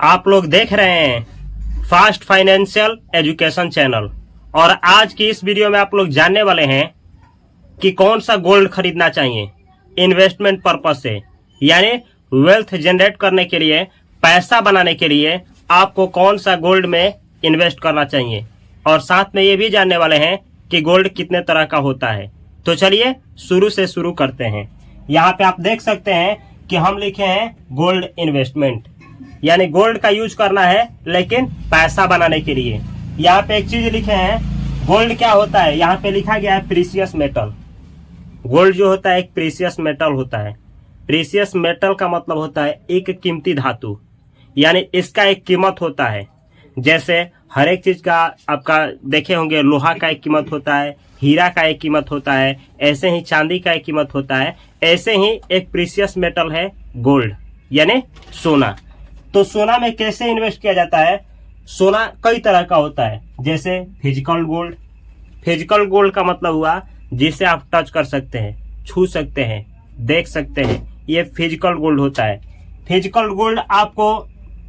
आप लोग देख रहे हैं फास्ट फाइनेंशियल एजुकेशन चैनल। और आज की इस वीडियो में आप लोग जानने वाले हैं कि कौन सा गोल्ड खरीदना चाहिए इन्वेस्टमेंट पर्पज से, यानी वेल्थ जनरेट करने के लिए, पैसा बनाने के लिए आपको कौन सा गोल्ड में इन्वेस्ट करना चाहिए। और साथ में ये भी जानने वाले हैं कि गोल्ड कितने तरह का होता है। तो चलिए शुरू से शुरू करते हैं। यहाँ पे आप देख सकते हैं कि हम लिखे हैं गोल्ड इन्वेस्टमेंट, यानी गोल्ड का यूज करना है लेकिन पैसा बनाने के लिए। यहाँ पे एक चीज लिखे हैं, गोल्ड क्या होता है, यहाँ पे लिखा गया है प्रीसियस मेटल। गोल्ड जो होता है एक प्रीसियस मेटल होता है। प्रीसियस मेटल का मतलब होता है एक कीमती धातु, यानी इसका एक कीमत होता है। जैसे हर एक चीज का आपका देखे होंगे, लोहा का एक कीमत होता है, हीरा का एक कीमत होता है, ऐसे ही चांदी का एक कीमत होता है। ऐसे ही एक प्रीसियस मेटल है गोल्ड, यानी सोना। तो सोना में कैसे इन्वेस्ट किया जाता है? सोना कई तरह का होता है, जैसे फिजिकल गोल्ड। फिजिकल गोल्ड का मतलब हुआ जिसे आप टच कर सकते हैं, छू सकते हैं, देख सकते हैं, ये फिजिकल गोल्ड होता है। फिजिकल गोल्ड आपको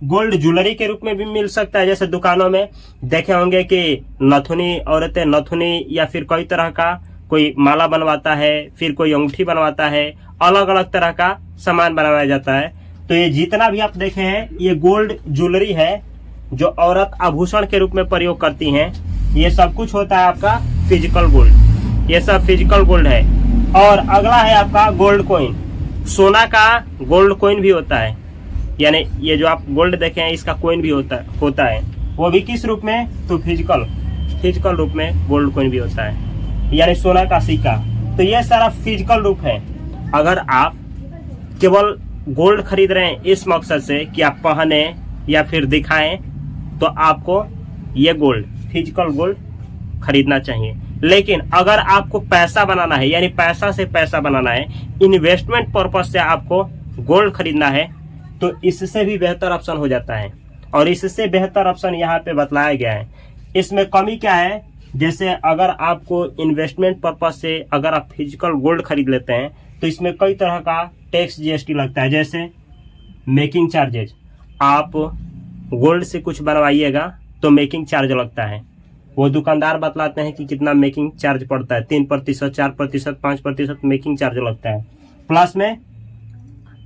गोल्ड ज्वेलरी के रूप में भी मिल सकता है। जैसे दुकानों में देखे होंगे कि नथुनी, औरतें नथुनी या फिर कई तरह का कोई माला बनवाता है, फिर कोई अंगूठी बनवाता है, अलग अलग तरह का सामान बनाया जाता है। तो ये जितना भी आप देखे हैं ये गोल्ड ज्वेलरी है जो औरत आभूषण के रूप में प्रयोग करती हैं। ये सब कुछ होता है आपका फिजिकल गोल्ड, ये सब फिजिकल गोल्ड है। और अगला है आपका गोल्ड कॉइन। सोना का गोल्ड कॉइन भी होता है, यानी ये जो आप गोल्ड देखे हैं इसका कॉइन भी होता है। वो भी किस रूप में? तो फिजिकल रूप में गोल्ड कॉइन भी होता है, यानी सोना का सिक्का। तो ये सारा फिजिकल रूप है। अगर आप केवल गोल्ड खरीद रहे हैं इस मकसद से कि आप पहने या फिर दिखाएं, तो आपको ये गोल्ड, फिजिकल गोल्ड खरीदना चाहिए। लेकिन अगर आपको पैसा बनाना है, यानी पैसा से पैसा बनाना है, इन्वेस्टमेंट पर्पज से आपको गोल्ड खरीदना है, तो इससे भी बेहतर ऑप्शन हो जाता है। और इससे बेहतर ऑप्शन यहाँ पे बतलाया गया है। इसमें कमी क्या है? जैसे अगर आपको इन्वेस्टमेंट पर्पज से अगर आप फिजिकल गोल्ड खरीद लेते हैं तो इसमें कई तरह का टैक्स जीएसटी लगता है। जैसे मेकिंग चार्जेज, आप गोल्ड से कुछ बनवाइएगा तो मेकिंग चार्ज लगता है। वो दुकानदार बतलाते हैं कि कितना मेकिंग चार्ज पड़ता है, 3%, 4%, 5% मेकिंग चार्ज लगता है। प्लस में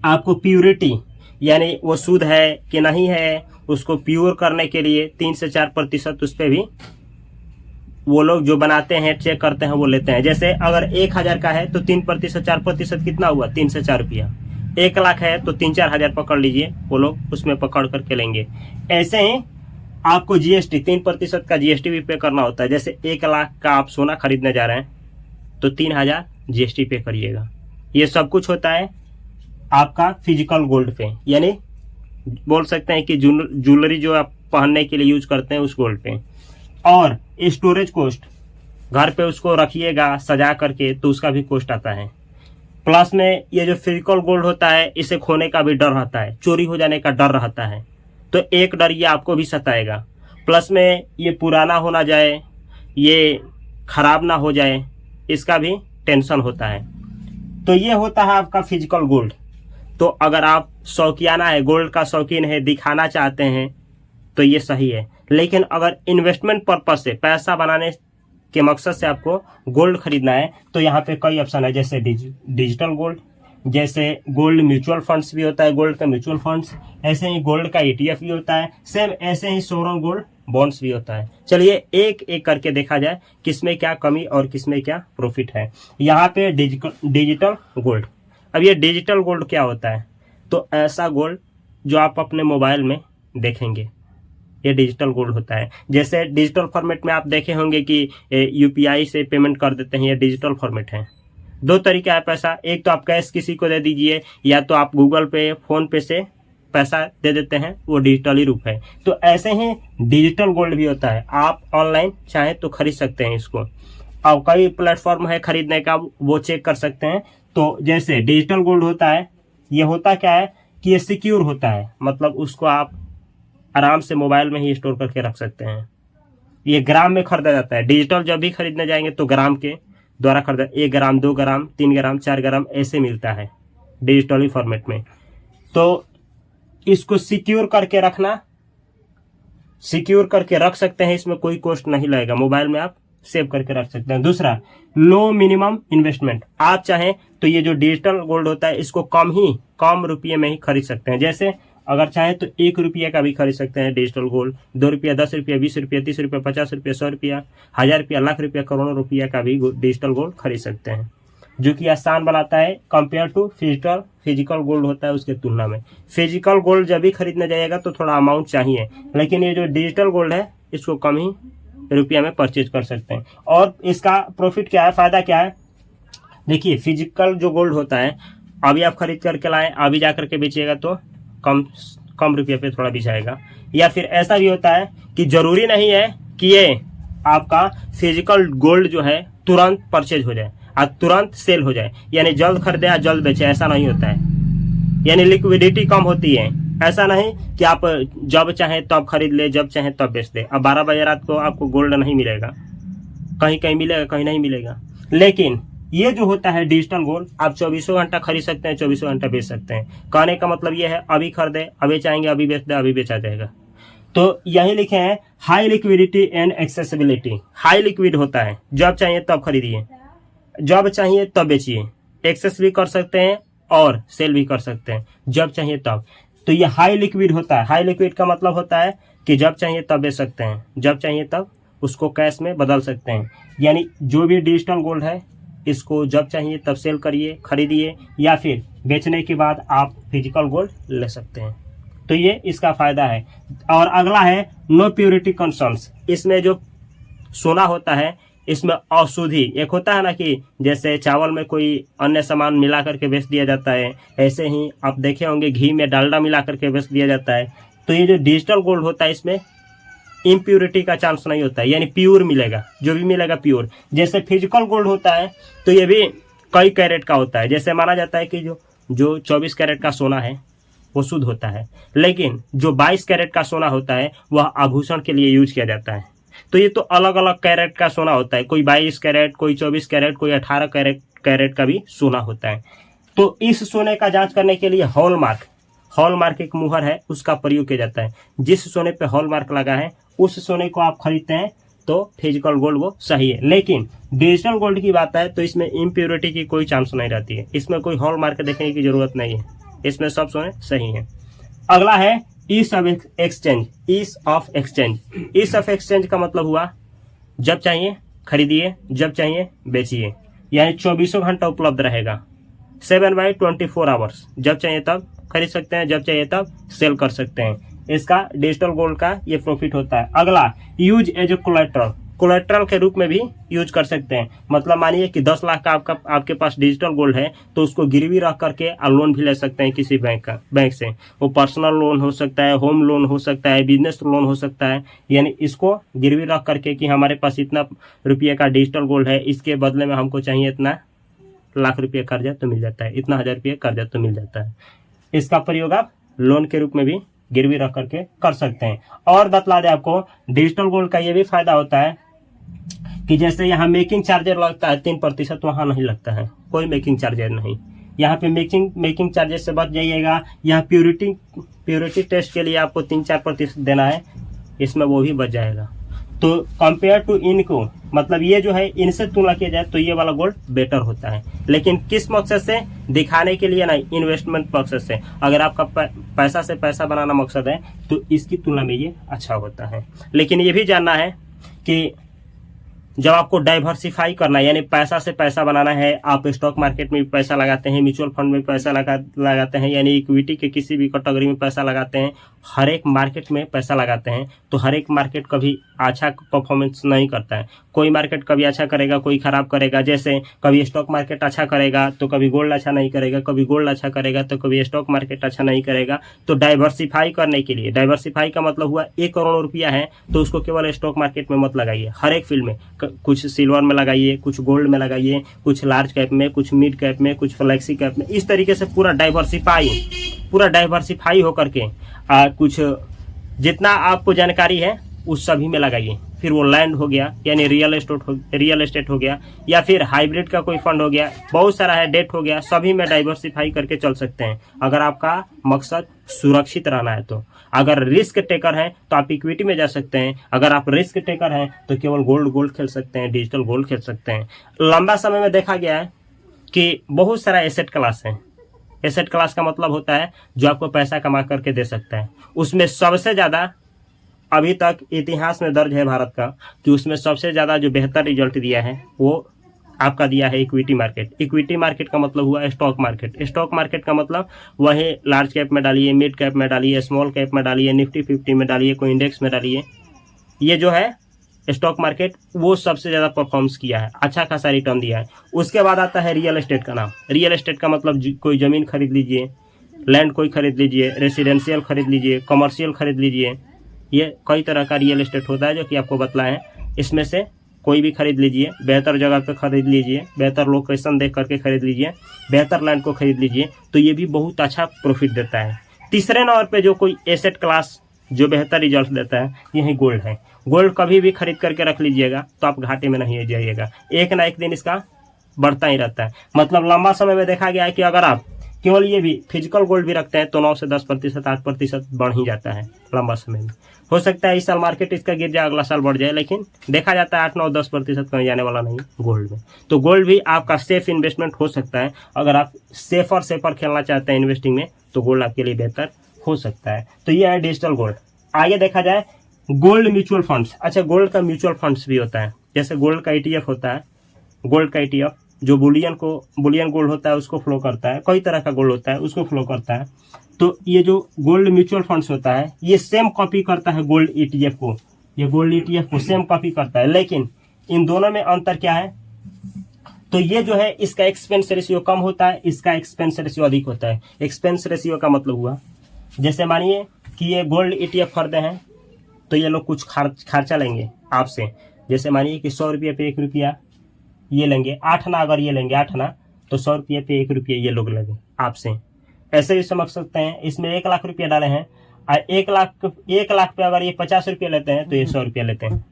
आपको प्योरिटी, यानी वो शुद्ध है कि नहीं है, उसको प्योर करने के लिए 3 से 4% उस पर भी वो लोग जो बनाते हैं, चेक करते हैं, वो लेते हैं। जैसे अगर 1000 का है तो 3%, 4% कितना हुआ? 3 से 4 रुपया। 1 लाख है तो 3-4 हजार पकड़ लीजिए, वो लोग उसमें पकड़ करके लेंगे। ऐसे ही आपको जीएसटी 3% का जीएसटी भी पे करना होता है। जैसे 1 लाख का आप सोना खरीदने जा रहे हैं तो 3000 जीएसटी पे करिएगा। ये सब कुछ होता है आपका फिजिकल गोल्ड पे, यानी बोल सकते हैं कि ज्वेलरी जो आप पहनने के लिए यूज करते हैं उस गोल्ड पे। और स्टोरेज कॉस्ट, घर पे उसको रखिएगा सजा करके तो उसका भी कॉस्ट आता है। प्लस में ये जो फिजिकल गोल्ड होता है इसे खोने का भी डर रहता है, चोरी हो जाने का डर रहता है, तो एक डर ये आपको भी सताएगा। प्लस में ये पुराना हो ना जाए, ये खराब ना हो जाए, इसका भी टेंशन होता है। तो ये होता है आपका फिजिकल गोल्ड। तो अगर आप शौकियाना है, गोल्ड का शौकीन है, दिखाना चाहते हैं, तो ये सही है। लेकिन अगर इन्वेस्टमेंट पर्पज से, पैसा बनाने के मकसद से आपको गोल्ड खरीदना है तो यहाँ पे कई ऑप्शन है। जैसे डिजिटल गोल्ड, जैसे गोल्ड म्यूचुअल फंड्स भी होता है, गोल्ड का म्यूचुअल फंड्स। ऐसे ही गोल्ड का ETF भी होता है, सेम ऐसे ही सोवरेन गोल्ड बॉन्ड्स भी होता है। चलिए एक एक करके देखा जाए किसमें क्या कमी और किसमें क्या प्रॉफिट है। यहाँ पे डिजिटल गोल्ड। अब ये डिजिटल गोल्ड क्या होता है? तो ऐसा गोल्ड जो आप अपने मोबाइल में देखेंगे, ये डिजिटल गोल्ड होता है। जैसे डिजिटल फॉर्मेट में आप देखे होंगे कि UPI से पेमेंट कर देते हैं, ये डिजिटल फॉर्मेट है। 2 तरीका है पैसा, एक तो आप कैश किसी को दे दीजिए, या तो आप गूगल पे, फोन पे से पैसा दे देते हैं, वो डिजिटली रूप है। तो ऐसे ही डिजिटल गोल्ड भी होता है, आप ऑनलाइन चाहे तो खरीद सकते हैं इसको। और कई प्लेटफॉर्म है खरीदने का, वो चेक कर सकते हैं। तो जैसे डिजिटल गोल्ड होता है, ये होता क्या है कि ये सिक्योर होता है, मतलब उसको आप आराम से मोबाइल में ही स्टोर करके रख सकते हैं। ये ग्राम में खरीदा जाता है। डिजिटल जब भी खरीदने जाएंगे तो ग्राम के द्वारा खरीदा, 1 ग्राम, 2 ग्राम, 3 ग्राम, 4 ग्राम ऐसे मिलता है डिजिटली फॉर्मेट में। तो इसको सिक्योर करके रखना, सिक्योर करके रख सकते हैं, इसमें कोई कॉस्ट नहीं लगेगा, मोबाइल में आप सेव करके रख सकते हैं। दूसरा, लो मिनिमम इन्वेस्टमेंट। आप चाहें तो ये जो डिजिटल गोल्ड होता है इसको कम रुपये में ही खरीद सकते हैं। जैसे अगर चाहें तो 1 रुपये का भी खरीद सकते हैं डिजिटल गोल्ड, 2 रुपया, 10 रुपया, 20 रुपया, 30 रुपया, 50 रुपया, 100 रुपया, 1000 रुपया, लाख रुपया, करोड़ों रुपया का भी डिजिटल गोल्ड खरीद सकते हैं, जो कि आसान बनाता है कंपेयर टू फिजिकल गोल्ड होता है उसके तुलना में। फिजिकल गोल्ड जब भी खरीदने जाइएगा तो थोड़ा अमाउंट चाहिए, लेकिन ये जो डिजिटल गोल्ड है इसको कम ही रुपया में परचेज कर सकते हैं। और इसका प्रॉफिट क्या है, फायदा क्या है? देखिए, फिजिकल जो गोल्ड होता है अभी आप खरीद करके लाएं, अभी जा करके बेचिएगा तो कम रुपये पे थोड़ा बिछाएगा। या फिर ऐसा भी होता है कि जरूरी नहीं है कि ये आपका फिजिकल गोल्ड जो है तुरंत परचेज हो जाए और तुरंत सेल हो जाए, यानी जल्द खरीदे या जल्द बेचे, ऐसा नहीं होता है। यानी लिक्विडिटी कम होती है। ऐसा नहीं कि आप जब चाहें तब खरीद ले, जब चाहें तब बेच दे। अब 12 बजे रात को आपको गोल्ड नहीं मिलेगा, कहीं कहीं मिलेगा, कहीं नहीं मिलेगा। लेकिन ये जो होता है डिजिटल गोल्ड, आप 24 घंटा खरीद सकते हैं, 24 घंटा बेच सकते हैं। कहने का मतलब ये है, अभी खरीदे, अभी चाहेंगे अभी बेच दे, अभी बेचा जाएगा। तो यही लिखे हैं high liquidity and accessibility. High liquid होता है, जब चाहिए तब खरीदिए, जब चाहिए तब बेचिए, एक्सेस भी कर सकते हैं और सेल भी कर सकते हैं, जब चाहिए तब। तो ये हाई लिक्विड होता है। हाई लिक्विड का मतलब होता है कि जब चाहिए तब बेच सकते हैं, जब चाहिए तब उसको कैश में बदल सकते हैं। यानी जो भी डिजिटल गोल्ड है इसको जब चाहिए तब सेल करिए, खरीदिए, या फिर बेचने के बाद आप फिजिकल गोल्ड ले सकते हैं। तो ये इसका फायदा है। और अगला है नो प्योरिटी कंसर्न्स। इसमें जो सोना होता है इसमें अशुद्धि, एक होता है ना कि जैसे चावल में कोई अन्य सामान मिला करके बेच दिया जाता है, ऐसे ही आप देखे होंगे घी में डालडा मिला करके बेच दिया जाता है। तो ये जो डिजिटल गोल्ड होता है इसमें इम्प्योरिटी का चांस नहीं होता है, यानी प्योर मिलेगा, जो भी मिलेगा प्योर। जैसे फिजिकल गोल्ड होता है तो ये भी कई कैरेट का होता है। जैसे माना जाता है कि जो 24 कैरेट का सोना है वो शुद्ध होता है, लेकिन जो 22 कैरेट का सोना होता है वह आभूषण के लिए यूज किया जाता है। तो ये तो अलग अलग कैरेट का सोना होता है, कोई 22 कैरेट, कोई 24 कैरेट, कोई 18 कैरेट का भी सोना होता है। तो इस सोने का जांच करने के लिए हॉलमार्क एक मुहर है, उसका प्रयोग किया जाता है। जिस सोने पे हॉलमार्क लगा है उस सोने को आप खरीदते हैं तो फिजिकल गोल्ड वो सही है। लेकिन डिजिटल गोल्ड की बात है तो इसमें इम्प्योरिटी की कोई चांस नहीं रहती है, इसमें कोई हॉलमार्क देखने की जरूरत नहीं है, इसमें सब सोने सही है। अगला है ease of exchange. Ease of exchange का मतलब हुआ जब चाहिए खरीदिए, जब चाहिए बेचिए, यानी 24 घंटा उपलब्ध रहेगा, 7/24 आवर्स। जब चाहिए तब खरीद सकते हैं, जब चाहिए तब सेल कर सकते हैं। इसका डिजिटल गोल्ड का ये प्रॉफिट होता है। अगला, यूज एज ए कोलेट्रल के रूप में भी यूज कर सकते हैं। मतलब मानिए कि 10 लाख का आपके पास डिजिटल गोल्ड है तो उसको गिरवी रख करके लोन भी ले सकते हैं किसी बैंक से। वो पर्सनल लोन हो सकता है, होम लोन हो सकता है, बिजनेस लोन हो सकता है। यानी इसको गिरवी रख करके कि हमारे पास इतना रुपये का डिजिटल गोल्ड है, इसके बदले में हमको चाहिए इतना लाख रुपये कर्जा तो मिल जाता है, इतना 1000 रुपये कर्जा तो मिल जाता है। इसका प्रयोग आप लोन के रूप में भी गिरवी रख करके कर सकते हैं। और बतला दे आपको, डिजिटल गोल्ड का ये भी फायदा होता है कि जैसे यहाँ मेकिंग चार्जर लगता है 3%, वहाँ नहीं लगता है, कोई मेकिंग चार्जर नहीं। यहाँ पे मेकिंग चार्जेस से बच जाइएगा। यहाँ प्योरिटी टेस्ट के लिए आपको 3-4% देना है, इसमें वो भी बच जाएगा। तो कंपेयर टू इनको, मतलब ये जो है इनसे तुलना किया जाए तो ये वाला गोल्ड बेटर होता है। लेकिन किस मकसद से? दिखाने के लिए नहीं, इन्वेस्टमेंट मकसद से। अगर आपका पैसा से पैसा बनाना मकसद है तो इसकी तुलना में ये अच्छा होता है। लेकिन ये भी जानना है कि जब आपको डाइवर्सिफाई करना है, यानी पैसा से पैसा बनाना है, आप स्टॉक मार्केट में भी पैसा लगाते हैं, म्यूचुअल फंड में पैसा लगाते हैं, यानी इक्विटी के किसी भी कैटेगरी में पैसा लगाते हैं, हर एक मार्केट में पैसा लगाते हैं, तो हर एक मार्केट कभी अच्छा परफॉर्मेंस नहीं करता है। कोई मार्केट कभी अच्छा करेगा, कोई खराब करेगा। जैसे कभी स्टॉक मार्केट अच्छा करेगा तो कभी गोल्ड अच्छा नहीं करेगा, कभी गोल्ड अच्छा करेगा तो कभी स्टॉक मार्केट अच्छा नहीं करेगा। तो डाइवर्सिफाई करने के लिए, डाइवर्सिफाई का मतलब हुआ 1 करोड़ रुपया है तो उसको केवल स्टॉक मार्केट में मत लगाइए, हर एक फील्ड में, कुछ सिल्वर में लगाइए, कुछ गोल्ड में लगाइए, कुछ लार्ज कैप में, कुछ मिड कैप में, कुछ फ्लेक्सी कैप में। इस तरीके से पूरा डाइवर्सिफाई होकर के कुछ जितना आपको जानकारी है उस सभी में लगाइए। फिर वो लैंड हो गया यानी रियल एस्टेट हो गया, या फिर हाइब्रिड का कोई फंड हो गया, बहुत सारा है, डेट हो गया, सभी में डाइवर्सिफाई करके चल सकते हैं अगर आपका मकसद सुरक्षित रहना है तो। अगर रिस्क टेकर हैं तो आप इक्विटी में जा सकते हैं, अगर आप रिस्क टेकर हैं तो केवल गोल्ड खेल सकते हैं, डिजिटल गोल्ड खेल सकते हैं। लंबा समय में देखा गया है कि बहुत सारा एसेट क्लास है। एसेट क्लास का मतलब होता है जो आपको पैसा कमा करके दे सकता है। उसमें सबसे ज़्यादा अभी तक इतिहास में दर्ज है भारत का कि उसमें सबसे ज़्यादा जो बेहतर रिजल्ट दिया है वो आपका दिया है इक्विटी मार्केट। इक्विटी मार्केट का मतलब हुआ स्टॉक मार्केट। स्टॉक मार्केट का मतलब वही लार्ज कैप में डालिए, मिड कैप में डालिए, स्मॉल कैप में डालिए, निफ्टी 50 में डालिए, कोई इंडेक्स में डालिए, ये जो है स्टॉक मार्केट वो सबसे ज़्यादा परफॉर्मेंस किया है, अच्छा खासा रिटर्न दिया है। उसके बाद आता है रियल एस्टेट का नाम। रियल एस्टेट का मतलब कोई ज़मीन खरीद लीजिए, लैंड कोई खरीद लीजिए, रेसिडेंशियल खरीद लीजिए, कमर्शियल खरीद लीजिए, ये कई तरह का रियल एस्टेट होता है जो कि आपको बतलाए हैं। इसमें से कोई भी खरीद लीजिए, बेहतर जगह पे खरीद लीजिए, बेहतर लोकेशन देख करके खरीद लीजिए, बेहतर लैंड को खरीद लीजिए, तो ये भी बहुत अच्छा प्रॉफिट देता है। तीसरे नंबर पे जो कोई एसेट क्लास जो बेहतर रिजल्ट देता है यही गोल्ड है। गोल्ड कभी भी खरीद करके रख लीजिएगा तो आप घाटे में नहीं जाइएगा, एक ना एक दिन इसका बढ़ता ही रहता है। मतलब लंबा समय में देखा गया है कि अगर आप केवल ये भी फिजिकल गोल्ड भी रखते हैं तो 9 से 10%, 8% बढ़ ही जाता है लंबा समय में। हो सकता है इस साल मार्केट इसका गिर जाए, अगला साल बढ़ जाए, लेकिन देखा जाता है 8, 9, 10% कहीं जाने वाला नहीं गोल्ड में। तो गोल्ड भी आपका सेफ इन्वेस्टमेंट हो सकता है। अगर आप सेफर खेलना चाहते हैं इन्वेस्टिंग में तो गोल्ड आपके लिए बेहतर हो सकता है। तो ये है डिजिटल गोल्ड। आगे देखा जाए गोल्ड म्यूचुअल फंड्स। अच्छा, गोल्ड का म्यूचुअल फंड्स भी होता है, जैसे गोल्ड का ETF होता है। गोल्ड का ETF जो बुलियन गोल्ड होता है उसको फ्लो करता है, कई तरह का गोल्ड होता है उसको फ्लो करता है। तो ये जो गोल्ड म्यूचुअल फंड्स होता है ये सेम कॉपी करता है गोल्ड ETF को, ये गोल्ड ETF को सेम कॉपी करता है, लेकिन इन दोनों में अंतर क्या है? तो ये जो है इसका एक्सपेंस रेशियो कम होता है, इसका एक्सपेंस रेशियो अधिक होता है। एक्सपेंस रेशियो का मतलब हुआ जैसे मानिए कि ये गोल्ड ETF खरीदे हैं तो ये लोग कुछ खर्चा लेंगे आपसे। जैसे मानिए कि 100 रुपये पे 1 रुपया ये लेंगे, 8 आना अगर ये लेंगे 8 आना तो 100 रुपये पे 1 रुपया ये लोग लेंगे आपसे। ऐसे भी समझ सकते हैं, इसमें 1 लाख रुपया डाले हैं और 1 लाख पे अगर ये 50 रुपये लेते हैं तो ये 100 रुपया लेते हैं।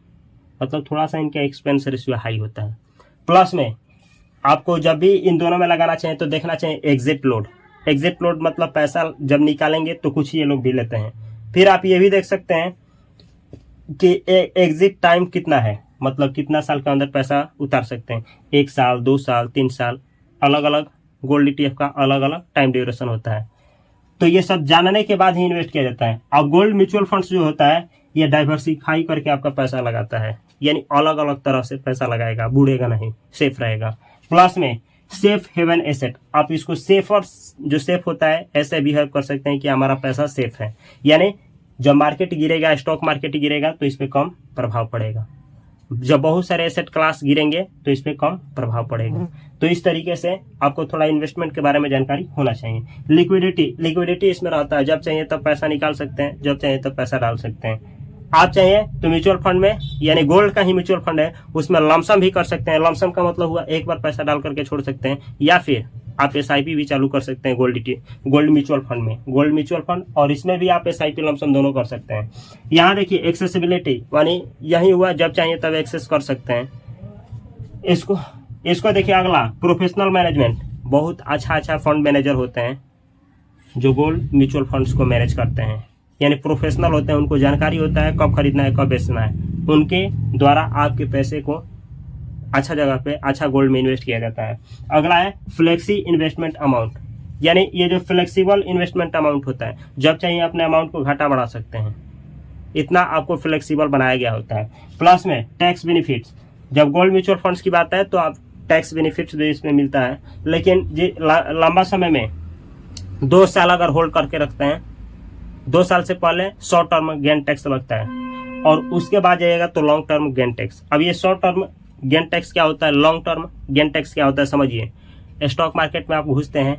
मतलब थोड़ा सा इनका एक्सपेंस रेशियो हाई होता है। प्लस में आपको जब भी इन दोनों में लगाना चाहिए तो देखना चाहिए एग्जिट लोड। एग्जिट लोड मतलब पैसा जब निकालेंगे तो कुछ ये लोग भी लेते हैं। फिर आप ये भी देख सकते हैं कि एग्जिट टाइम कितना है, मतलब कितना साल के अंदर पैसा उतार सकते हैं। 1 साल, 2 साल, 3 साल, अलग अलग गोल्ड ETF का अलग अलग टाइम ड्यूरेशन होता है। तो ये सब जानने के बाद ही इन्वेस्ट किया जाता है। अब गोल्ड म्यूचुअल फंड्स जो होता है ये डाइवर्सिफाई करके आपका पैसा लगाता है, यानी अलग अलग तरह से पैसा लगाएगा, बूढ़ेगा नहीं, सेफ रहेगा। प्लस में सेफ हेवन एसेट, आप इसको सेफर जो सेफ होता है ऐसे बिहेव कर सकते हैं कि हमारा पैसा सेफ है। यानी जब मार्केट गिरेगा, स्टॉक मार्केट गिरेगा तो इस पर कम प्रभाव पड़ेगा, जब बहुत सारे एसेट क्लास गिरेंगे तो इस पर कम प्रभाव पड़ेगा। तो इस तरीके से आपको थोड़ा इन्वेस्टमेंट के बारे में जानकारी होना चाहिए। लिक्विडिटी इसमें रहता है, जब चाहिए तब पैसा निकाल सकते हैं, जब चाहिए तब पैसा डाल सकते हैं। आप चाहिए तो म्यूचुअल फंड में, यानी गोल्ड का ही म्यूचुअल फंड है, उसमें लमसम भी कर सकते हैं। लमसम का मतलब हुआ एक बार पैसा डाल करके छोड़ सकते हैं, या फिर आप SIP भी चालू कर सकते हैं गोल्ड म्यूचुअल फंड में। गोल्ड म्यूचुअल फंड और इसमें भी आप SIP लमसम दोनों कर सकते हैं। यहाँ देखिए एक्सेसिबिलिटी, यानी यही हुआ जब चाहिए तब एक्सेस कर सकते हैं। इसको देखिए अगला प्रोफेशनल मैनेजमेंट। बहुत अच्छा फंड मैनेजर होते हैं जो गोल्ड म्यूचुअल फंड्स को मैनेज करते हैं, यानी प्रोफेशनल होते हैं, उनको जानकारी होता है कब खरीदना है कब बेचना है। उनके द्वारा आपके पैसे को अच्छा जगह पे अच्छा गोल्ड में इन्वेस्ट किया जाता है। अगला है फ्लेक्सी इन्वेस्टमेंट अमाउंट, यानी ये जो फ्लेक्सिबल इन्वेस्टमेंट अमाउंट होता है, जब चाहिए अपने अमाउंट को घटा बढ़ा सकते हैं, इतना आपको फ्लेक्सिबल बनाया गया होता है। प्लस में टैक्स बेनिफिट्स, जब गोल्ड म्यूचुअल फंड्स की बात है तो आप टैक्स बेनिफिट्स भी इसमें मिलता है, लेकिन लंबा समय में 2 साल अगर होल्ड करके रखते हैं, 2 साल से पहले शॉर्ट टर्म गेन टैक्स लगता है और उसके बाद जाइएगा तो लॉन्ग टर्म गेन टैक्स। अब ये शॉर्ट टर्म गेन टैक्स क्या होता है, लॉन्ग टर्म गेन टैक्स क्या होता है समझिए। स्टॉक मार्केट में आप घुसते हैं,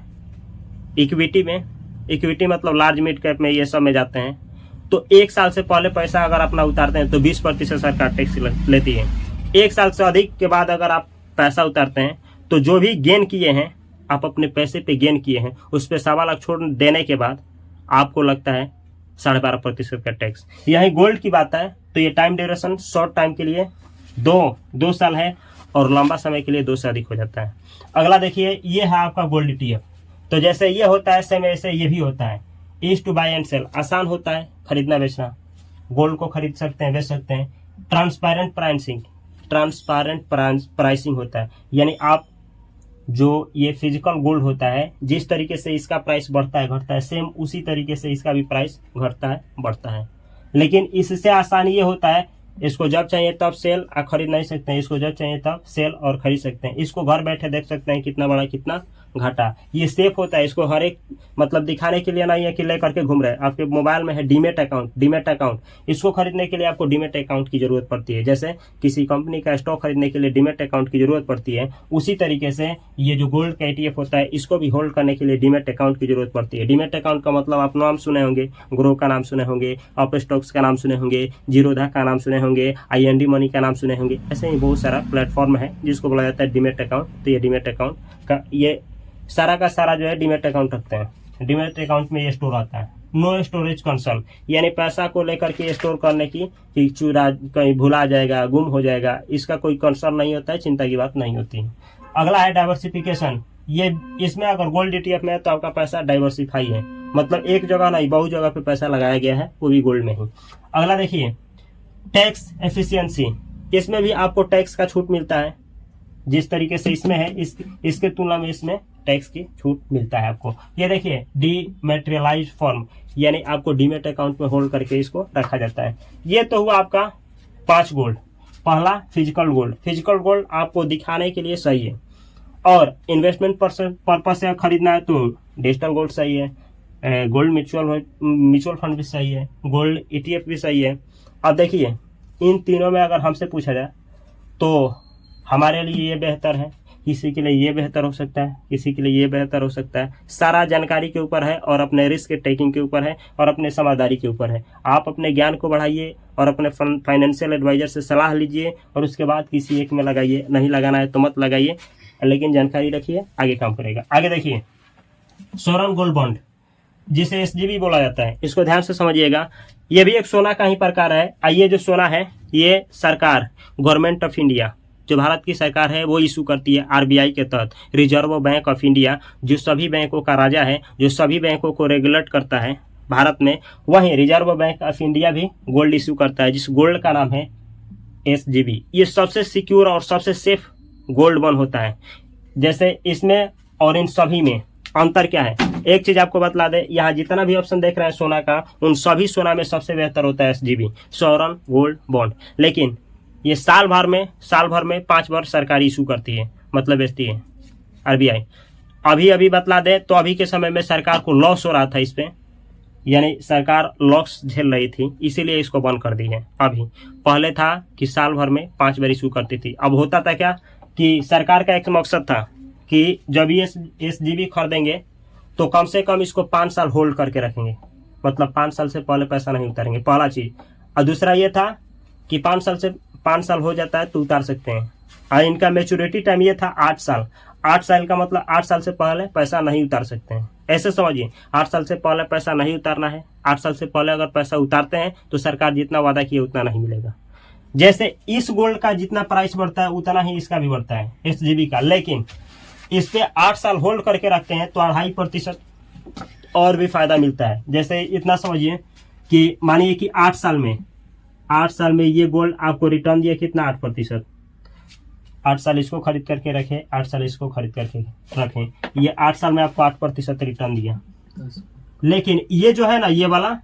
इक्विटी मतलब लार्ज मिड कैप में, ये सब में जाते हैं, तो 1 साल से पहले पैसा अगर अपना उतारते हैं तो 20% सरकार टैक्स लेती है। 1 साल से अधिक के बाद अगर आप पैसा उतारते हैं तो जो भी गेन किए हैं, आप अपने पैसे पे गेन किए हैं, उस पर 1.25 लाख छोड़ देने के बाद आपको लगता है 12.5% का टैक्स। यही गोल्ड की बात है तो ये टाइम ड्यूरेशन शॉर्ट टाइम के लिए 2 साल है और लंबा समय के लिए 2 से अधिक हो जाता है। अगला देखिए, ये है आपका गोल्ड ETF। तो जैसे ये होता है सेम वैसे ये भी होता है। Ease to buy and sell, आसान होता है खरीदना बेचना, गोल्ड को खरीद सकते हैं बेच सकते हैं। ट्रांसपेरेंट प्राइसिंग होता है, यानी आप जो ये फिजिकल गोल्ड होता है जिस तरीके से इसका प्राइस बढ़ता है घटता है, सेम उसी तरीके से इसका भी प्राइस घटता है बढ़ता है। लेकिन इससे आसान ये होता है, इसको जब चाहिए तब सेल खरीद नहीं सकते हैं, इसको जब चाहिए तब सेल और खरीद सकते हैं। इसको घर बैठे देख सकते हैं कितना बड़ा कितना घटा। ये सेफ होता है, इसको हर एक मतलब दिखाने के लिए नहीं है कि ले करके घूम रहे हैं। आपके मोबाइल में है डीमेट अकाउंट, इसको खरीदने के लिए आपको डीमेट अकाउंट की जरूरत पड़ती है। जैसे किसी कंपनी का स्टॉक खरीदने के लिए डीमेट अकाउंट की जरूरत पड़ती है, उसी तरीके से ये जो गोल्ड का ETF होता है इसको भी होल्ड करने के लिए डीमेट अकाउंट की जरूरत पड़ती है। डीमेट अकाउंट का मतलब आप नाम सुने होंगे, ग्रो का नाम सुने होंगे, अप स्टॉक्स का नाम सुने होंगे, जीरोधा का नाम सुने होंगे, IND मनी का नाम सुने होंगे। ऐसे ही बहुत सारा प्लेटफॉर्म है जिसको बोला जाता है डीमेट अकाउंट। तो ये डीमेट अकाउंट का ये सारा का सारा जो है डीमेट अकाउंट रखते हैं। डीमेट अकाउंट में ये स्टोर आता है। नो स्टोरेज कंसर्न, यानी पैसा को लेकर के स्टोर करने की कि चुरा कहीं भुला जाएगा, गुम हो जाएगा, इसका कोई कंसर्न नहीं होता है, चिंता की बात नहीं होती है। अगला है डाइवर्सिफिकेशन। ये इसमें अगर गोल्ड ETF में है तो आपका पैसा डाइवर्सिफाई है, मतलब एक जगह नहीं बहुत जगह पे पैसा लगाया गया है, वो भी गोल्ड में ही। अगला देखिए, टैक्स एफिशिएंसी। इसमें भी आपको टैक्स का छूट मिलता है, जिस तरीके से इसमें है इसके तुलना में इसमें टैक्स की छूट मिलता है आपको। ये देखिए, डीमेटेरियलाइज्ड फॉर्म, यानी आपको डीमेट अकाउंट में होल्ड करके इसको रखा जाता है। ये तो हुआ आपका 5 गोल्ड। पहला फिजिकल गोल्ड आपको दिखाने के लिए सही है, और इन्वेस्टमेंट पर्पस से खरीदना है तो डिजिटल गोल्ड सही है, गोल्ड म्यूचुअल फंड भी सही है, गोल्ड ETF भी सही है। अब देखिए, इन तीनों में अगर हमसे पूछा जाए तो हमारे लिए ये बेहतर है, किसी के लिए ये बेहतर हो सकता है, किसी के लिए ये बेहतर हो सकता है। सारा जानकारी के ऊपर है और अपने रिस्क टेकिंग के ऊपर है और अपने समझदारी के ऊपर है। आप अपने ज्ञान को बढ़ाइए और अपने फाइनेंशियल एडवाइजर से सलाह लीजिए और उसके बाद किसी एक में लगाइए। नहीं लगाना है तो मत लगाइए, लेकिन जानकारी रखिए, आगे काम करेगा। आगे देखिए, सोवरेन गोल्ड बॉन्ड जिसे SGB बोला जाता है, इसको ध्यान से समझिएगा। ये भी एक सोना का ही प्रकार है। ये जो सोना है ये सरकार, गवर्नमेंट ऑफ इंडिया, जो भारत की सरकार है वो इशू करती है RBI के तहत। रिजर्व बैंक ऑफ इंडिया जो सभी बैंकों का राजा है, जो सभी बैंकों को रेगुलेट करता है भारत में, वहीं रिजर्व बैंक ऑफ इंडिया भी गोल्ड इशू करता है, जिस गोल्ड का नाम है SGB। ये सबसे सिक्योर और सबसे सेफ गोल्ड बॉन्ड होता है। जैसे इसमें और इन सभी में अंतर क्या है, एक चीज आपको बतला दे, यहाँ जितना भी ऑप्शन देख रहे हैं सोना का, उन सभी सोना में सबसे बेहतर होता है SGB, सोवरेन गोल्ड बॉन्ड। लेकिन ये साल भर में 5 बार सरकार इशू करती है, मतलब बेचती है RBI। अभी बतला दे तो अभी के समय में सरकार को लॉस हो रहा था इस पे, यानी सरकार लॉस झेल रही थी, इसीलिए इसको बंद कर दी है। अभी पहले था कि साल भर में 5 बार इशू करती थी। अब होता था क्या कि सरकार का एक मकसद था कि जब ये SGB खरीदेंगे तो कम से कम इसको 5 साल होल्ड करके रखेंगे, मतलब 5 साल से पहले पैसा नहीं उतारेंगे, पहला चीज। और दूसरा ये था कि 5 साल हो जाता है तो उतार सकते हैं। और इनका मैच्योरिटी टाइम ये था 8 साल। 8 साल का मतलब 8 साल से पहले पैसा नहीं उतार सकते हैं, ऐसे समझिए। 8 साल से पहले पैसा नहीं उतारना है। 8 साल से पहले अगर पैसा उतारते हैं तो सरकार जितना वादा किया उतना नहीं मिलेगा। जैसे इस गोल्ड का जितना प्राइस बढ़ता है उतना ही इसका भी बढ़ता है SGB का, लेकिन इस पे 8 साल होल्ड करके रखते हैं तो 2.5% और भी फायदा मिलता है। जैसे इतना समझिए कि मानिए कि 8 साल में ये गोल्ड आपको रिटर्न दिया कितना, 8%। 8 साल इसको खरीद करके रखें, 8 साल इसको खरीद करके रखें, ये 8 साल में आपको 8% रिटर्न दिया। लेकिन ये जो है ना ये वाला,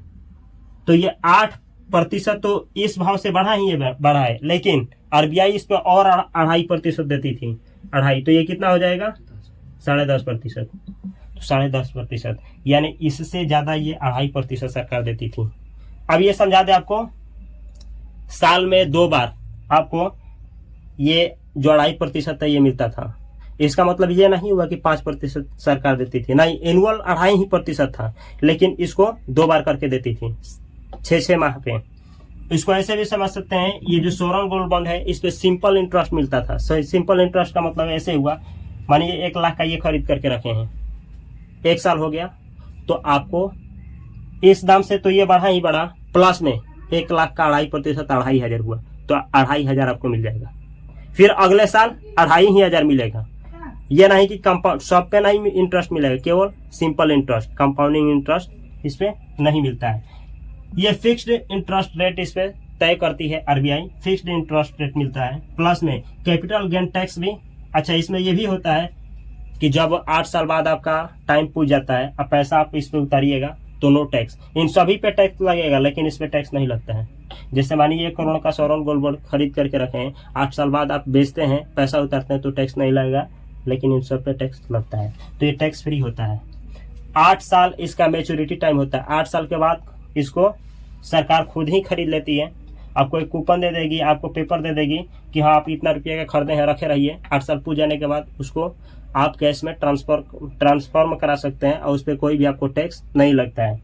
तो ये 8% तो इस भाव से बढ़ा ही बढ़ा है, लेकिन RBI इस पर और 2.5% देती थी, 2.5, तो ये कितना हो जाएगा 10.5%। तो 10.5%, यानी इससे ज्यादा ये 2.5% सरकार देती थी। अब ये समझा दे आपको, साल में 2 बार आपको ये जो 2.5% है ये मिलता था। इसका मतलब ये नहीं हुआ कि 5% सरकार देती थी, नहीं, एनुअल 2.5% था, लेकिन इसको 2 बार करके देती थी 6 माह पे। इसको ऐसे भी समझ सकते हैं, ये जो सोवरेन गोल्ड बॉन्ड है इस पे सिंपल इंटरेस्ट मिलता था। सिंपल इंटरेस्ट का मतलब ऐसे हुआ, मानिए 1 लाख का ये खरीद करके रखे हैं, 1 साल हो गया तो आपको इस दाम से तो ये बढ़ा ही बढ़ा, प्लस में 1 लाख का 2.5% 2,500 हुआ, तो 2,500 आपको मिल जाएगा। फिर अगले साल 2,500 मिलेगा। ये नहीं कि कंपाउंड, सब पे नहीं इंटरेस्ट मिलेगा, केवल सिंपल इंटरेस्ट, कंपाउंडिंग इंटरेस्ट इस पे नहीं मिलता है। ये फिक्स्ड इंटरेस्ट रेट इस पे तय करती है आरबीआई, फिक्स्ड इंटरेस्ट रेट मिलता है। प्लस में कैपिटल गेन टैक्स भी, अच्छा इसमें ये भी होता है कि जब 8 साल बाद आपका टाइम पूछ जाता है, अब पैसा आप इस पे उतारिएगा तो नो टैक्स। इन सभी पे टैक्स लगेगा लेकिन इस पे टैक्स नहीं लगता है। जैसे मानिए 1 करोड़ का सोवरेन गोल्ड बॉन्ड खरीद करके रखे हैं, 8 साल बाद आप बेचते हैं, पैसा उतारते हैं तो टैक्स नहीं लगेगा, लेकिन इन सब पे टैक्स लगता है। तो ये टैक्स फ्री होता है। 8 साल इसका मैच्योरिटी टाइम होता है। 8 साल के बाद इसको सरकार खुद ही खरीद लेती है। आपको एक कूपन दे देगी, आपको पेपर दे देगी कि हाँ आप इतना रुपये का खरीदे हैं, रखे रहिए। 8 साल पूछ जाने के बाद उसको आप कैश में ट्रांसफॉर्म करा सकते हैं और उस पर कोई भी आपको टैक्स नहीं लगता है।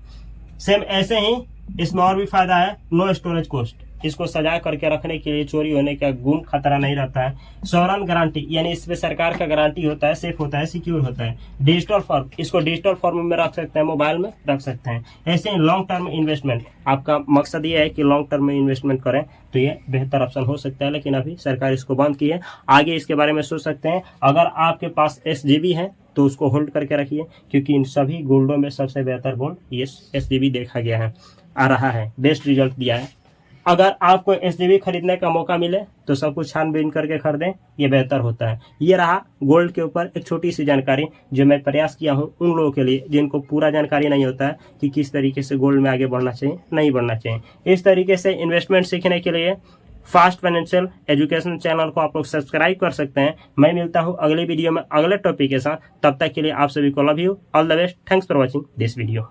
सेम ऐसे ही इसमें और भी फायदा है, नो स्टोरेज कॉस्ट। इसको सजा करके रखने के लिए चोरी होने का गुम खतरा नहीं रहता है। सोवरेन गारंटी, यानी इसमें सरकार का गारंटी होता है, सेफ होता है, सिक्योर होता है। डिजिटल फॉर्म, इसको डिजिटल फॉर्म में रख सकते हैं, मोबाइल में रख सकते हैं। ऐसे ही लॉन्ग टर्म इन्वेस्टमेंट, आपका मकसद ये है कि लॉन्ग टर्म में इन्वेस्टमेंट करें तो ये बेहतर ऑप्शन हो सकता है, लेकिन अभी सरकार इसको बंद की है। आगे इसके बारे में सोच सकते हैं। अगर आपके पास SGB है तो उसको होल्ड करके रखिए, क्योंकि इन सभी गोल्डों में सबसे बेहतर गोल्ड ये SGB देखा गया है, आ रहा है, बेस्ट रिजल्ट दिया है। अगर आपको SGB खरीदने का मौका मिले तो सब कुछ छानबीन करके खरीदें, ये बेहतर होता है। ये रहा गोल्ड के ऊपर एक छोटी सी जानकारी जो मैं प्रयास किया हूँ उन लोगों के लिए जिनको पूरा जानकारी नहीं होता है कि किस तरीके से गोल्ड में आगे बढ़ना चाहिए, नहीं बढ़ना चाहिए। इस तरीके से इन्वेस्टमेंट सीखने के लिए फास्ट फाइनेंशियल एजुकेशन चैनल को आप लोग सब्सक्राइब कर सकते हैं। मैं मिलता हूँ अगले वीडियो में अगले टॉपिक के साथ। तब तक के लिए आप सभी को love you, all the best, thanks for watching this video.